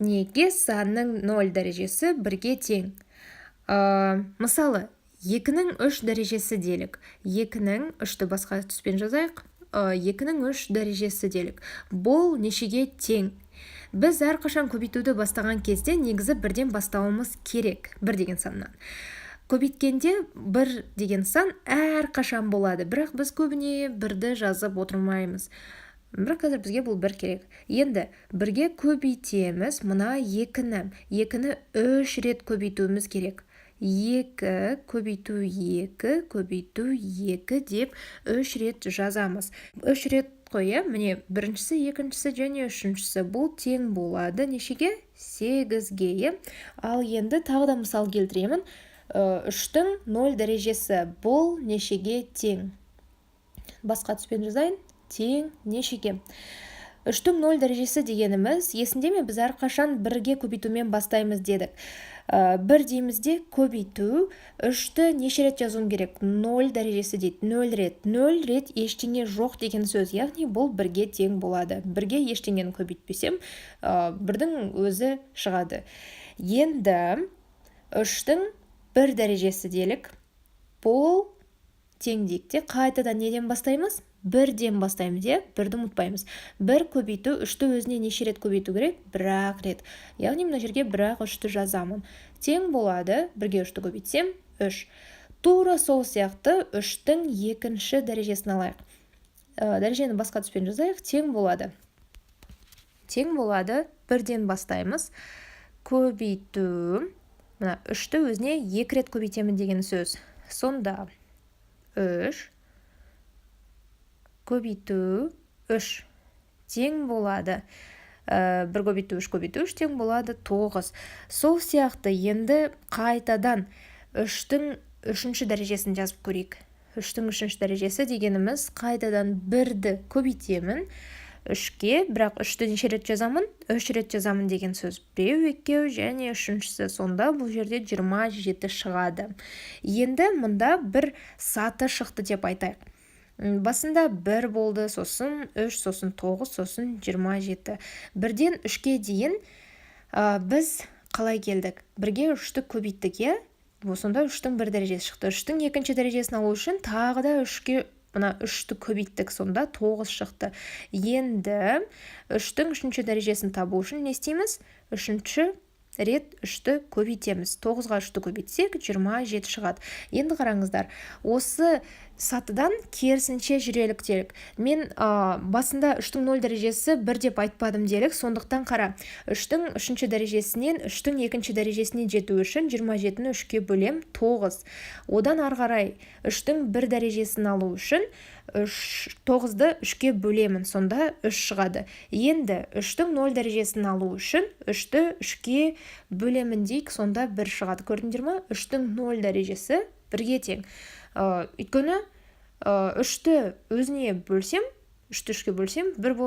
неге санның 0 дәрежесі 1-ге тең? Мысалы, 2-нің 3 дәрежесі делік. 2-нің 3-ті басқа түспен жазайық. 2-нің 3 дәрежесі делік. Бұл нешеге тең? Біз әрқашан көбейтуді бастаған кезде негізі 1-ден бастауымыз керек, 1 деген саннан. Көбейткенде 1 деген сан әрқашан болады, бірақ біз көбіне 1-ді жазып отырмаймыз. Бірақ қазір бізге бұл 1 керек. Енді 1-ге көбейтеміз, мұна 2-ні. 2-ні 3 рет көбейтуіміз керек. 2 көбейту 2 көбейту 2 деп 3 рет жазамыз. 3 рет қойы, міне біріншісі, екіншісі және үшіншісі бұл тең болады. Нешеге? 8-ге. Ал енді тағы да мысал келтіремін. 3-тің 0 дәрежесі бұл нешеге тең? Басқа түспен жазайын. Тең нешеге? 3-тің 0 дәрежесі дегеніміз, есінде ме, біз әрқашан 1-ге көбейтумен бастаймыз дедік. 1 деймізде көбейту, 3-ті неше рет жазуым керек? 0 дәрежесі дейді, 0 рет. 0 рет ештеңе жоқ деген сөз, яғни бұл 1-ге тең болады. 1-ге ештеңені көбейтпесем, 1-дің өзі шығады. Енді 3-тің 1 дәрежесі делік. Бұл тең дейікте, қайтадан неден бастаймыз? 1-ден бастаймыз, 1-ді ұмытпаймыз. 1 көбейту 3-ті өзіне неше рет көбейту керек? 1 рет. Яғни мына жерге 3-ті жазамын. Тең болады, 1-ге 3-ті көбейтсем, 3. Тура сол сияқты 3-тің 2-ші дәрежесін алайық. Дәрежені басқа түспен жазайық, тең болады. Тең болады, 1-ден бастаймыз. Көбейту, мына 3-ті өзіне 2 рет көбейтемін деген сөз. Сонда 3 көбейту 3 тең болады. 1 көбейту 3 тең болады 9. Сол сияқты енді қайтадан 3-тің 3-ші дәрежесін жазып көрейік. 3-тің 3-ші дәрежесі дегеніміз қайтадан 1-ді көбейтемін 3-ке, бірақ 3-ті неше рет жазамын? 3 рет жазамын деген сөз. 1, 2 және 3-шісі. Сонда бұл жерде 27 шығады. Енді мұнда бір саты шықты деп айтайық. Басында 1 болды, сосын 3, сосын 9, сосын 27. 1-ден 3-ке дейін біз қалай келдік? 1-ге 3-ті көбейттік, е? Сонда 3-тің 1 дәрежесі шықты. 3-тің 2-ші дәрежесін алу үшін тағы да 3-ке 3-ті көбейттік, сонда 9 шықты. Енді 3-тің 3-ші дәрежесін табу үшін не істейміз? 3-ші рет 3-ті көбейтеміз. 9-ға 3-ті көбейтсек, 27 шығады. Енді қараңыздар, осы сатыдан керісінше жүрелік делік. Мен басында 3-тің 0 дәрежесі 1 деп айтпадым делік, сондықтан қара. 3-тің 3-ші дәрежесінен 3-тің 2-ші дәрежесіне жету үшін 27-ні 3-ке бөлем 9. Одан арғарай 3-тің 1 дәрежесін алу үшін 9-ды 3-ке бөлемін, сонда 3 шығады. Енді 3-тің 0 дәрежесін алу үшін 3-ті 3-ке бөлемін дейік, сонда 1 шығады. Көрдіңдер ме? 3-тің 0 дәрежесі 1-ге тең. Өйткені 3-ті өзіне бөлсем, 3-ті 3-ке бөлсем 1 болады.